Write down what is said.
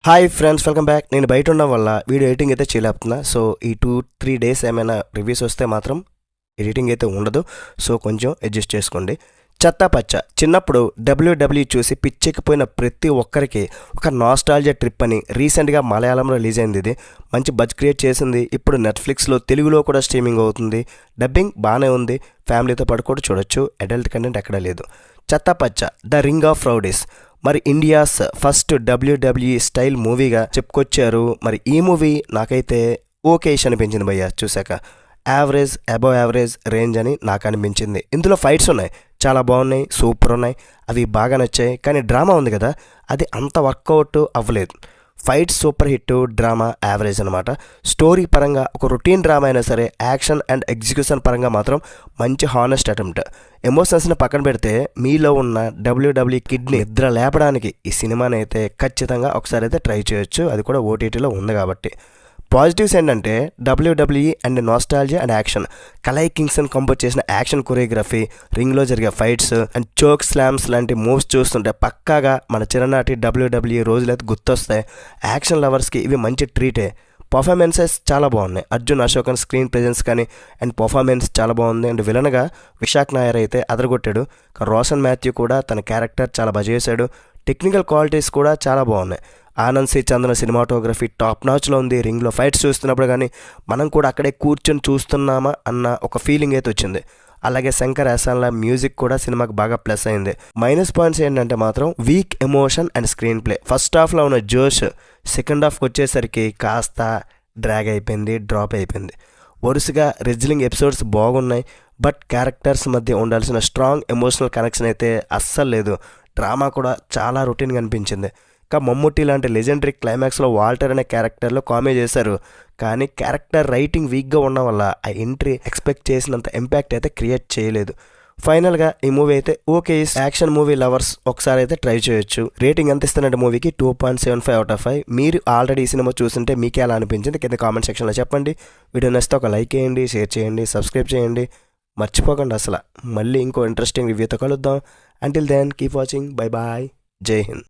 Hi friends, welcome back. నేను బయట ఉండడం వల్ల వీడియో ఎడిటింగ్ అయితే చేయలేపుతున్నా. సో ఈ 2-3 డేస్ ఏమైనా రివ్యూస్ వస్తే మాత్రం ఎడిటింగ్ అయితే ఉండదు. సో కొంచెం అడ్జస్ట్ చేసుకోండి. చెత్తా పచ్చ చిన్నప్పుడు డబ్ల్యూడబ్ల్యూ చూసి పిచ్చెక్కిపోయిన ప్రతి ఒక్కరికి ఒక నాస్టాలజియా ట్రిప్ అని రీసెంట్గా మలయాళంలో రిలీజ్ అయింది. ఇది మంచి బజ్ క్రియేట్ చేసింది. ఇప్పుడు నెట్ఫ్లిక్స్లో తెలుగులో కూడా స్ట్రీమింగ్ అవుతుంది. డబ్బింగ్ బాగానే ఉంది. ఫ్యామిలీతో పాటు కూడా చూడొచ్చు. అడల్ట్ కంటెంట్ ఎక్కడా లేదు. చెత్తా పచ్చ ద రింగ్ ఆఫ్ రౌడీస్ మరి ఇండియాస్ ఫస్ట్ డబ్ల్యూడబ్ల్యూఈ స్టైల్ మూవీగా చెప్పుకొచ్చారు. మరి ఈ మూవీ నాకైతే ఓకేష్ అనిపించింది భయ్య. చూశాక యావరేజ్ అబవ్ యావరేజ్ రేంజ్ అని నాకు అనిపించింది. ఇందులో ఫైట్స్ ఉన్నాయి, చాలా బాగున్నాయి, సూపర్ ఉన్నాయి, అవి బాగా నచ్చాయి. కానీ డ్రామా ఉంది కదా, అది అంత వర్కౌట్ అవ్వలేదు. Fight super hit, drama average అనమాట. స్టోరీ పరంగా ఒక రొటీన్ డ్రామా అయినా సరే యాక్షన్ అండ్ ఎగ్జిక్యూషన్ పరంగా మాత్రం మంచి హానెస్ట్ అటెంప్ట్. ఎమోషన్స్ని పక్కన పెడితే మీలో ఉన్న డబ్ల్యూడబ్ల్యూ కిడ్ని నిద్ర లేపడానికి ఈ సినిమాని అయితే ఖచ్చితంగా ఒకసారి అయితే ట్రై చేయొచ్చు. అది కూడా ఓటీటీలో ఉంది కాబట్టి. పాజిటివ్స్ ఏంటంటే WWE and nostalgia and action. Kalai Kingson compose చేసిన యాక్షన్ కొరియోగ్రఫీ, రింగ్లో జరిగే ఫైట్స్ అండ్ చోక్ స్లామ్స్ లాంటి మూవ్స్ చూస్తుంటే పక్కాగా మన చిన్ననాటి డబ్ల్యూడబ్ల్యూఈ రోజులైతే గుర్తొస్తాయి. యాక్షన్ లవర్స్కి ఇవి మంచి ట్రీటే. పర్ఫార్మెన్సెస్ చాలా బాగున్నాయి. అర్జున్ అశోకన్ స్క్రీన్ ప్రెజెన్స్ కానీ అండ్ పర్ఫార్మెన్స్ చాలా బాగుంది. అండ్ విలన్గా విశాఖ్ నాయర్ అయితే అదరగొట్టాడు. రోషన్ మాథ్యూ కూడా తన క్యారెక్టర్ చాలా బాగా చేశాడు. టెక్నికల్ క్వాలిటీస్ కూడా చాలా బాగున్నాయి. ఆనంద్ సి చంద్ర సినిమాటోగ్రఫీ టాప్ నాచ్లో ఉంది. రింగ్లో ఫైట్స్ చూస్తున్నప్పుడు కానీ మనం కూడా అక్కడే కూర్చొని చూస్తున్నామా అన్న ఒక ఫీలింగ్ అయితే వచ్చింది. అలాగే శంకర్ అహసాన్ల మ్యూజిక్ కూడా సినిమాకి బాగా ప్లస్ అయింది. మైనస్ పాయింట్స్ ఏంటంటే మాత్రం week emotion and screen play. First హాఫ్లో ఉన్న జోష్ సెకండ్ హాఫ్కి వచ్చేసరికి కాస్త డ్రాగ్ అయిపోయింది, డ్రాప్ అయిపోయింది. వరుసగా రెజ్లింగ్ ఎపిసోడ్స్ బాగున్నాయి, బట్ క్యారెక్టర్స్ మధ్య ఉండాల్సిన స్ట్రాంగ్ ఎమోషనల్ కనెక్షన్ అయితే అస్సలు లేదు. డ్రామా కూడా చాలా రొటీన్గా అనిపించింది. ఇంకా మమ్ముట్టి లాంటి లెజెండరీ క్లైమాక్స్లో వాల్టర్ అనే క్యారెక్టర్లో కామెడీ చేశారు. కానీ క్యారెక్టర్ రైటింగ్ వీక్గా ఉండడం వల్ల ఆ ఎంట్రీ ఎక్స్పెక్ట్ చేసినంత ఇంపాక్ట్ అయితే క్రియేట్ చేయలేదు. ఫైనల్గా ఈ మూవీ అయితే ఓకే. యాక్షన్ మూవీ లవర్స్ ఒకసారి అయితే ట్రై చేయొచ్చు. రేటింగ్ ఎంత ఇస్తున్నట్టు మూవీకి 2.75/5. మీరు ఆల్రెడీ ఈ సినిమా చూస్తుంటే మీకే ఎలా అనిపించింది కింద కామెంట్ సెక్షన్లో చెప్పండి. వీడియో నచ్చితే ఒక లైక్ చేయండి, షేర్ చేయండి, సబ్స్క్రైబ్ చేయండి. మర్చిపోకండి అసలు. మళ్ళీ ఇంకో ఇంట్రెస్టింగ్ రివ్యూతో కలుద్దాం. Until then keep watching. Bye bye. జై హింద్.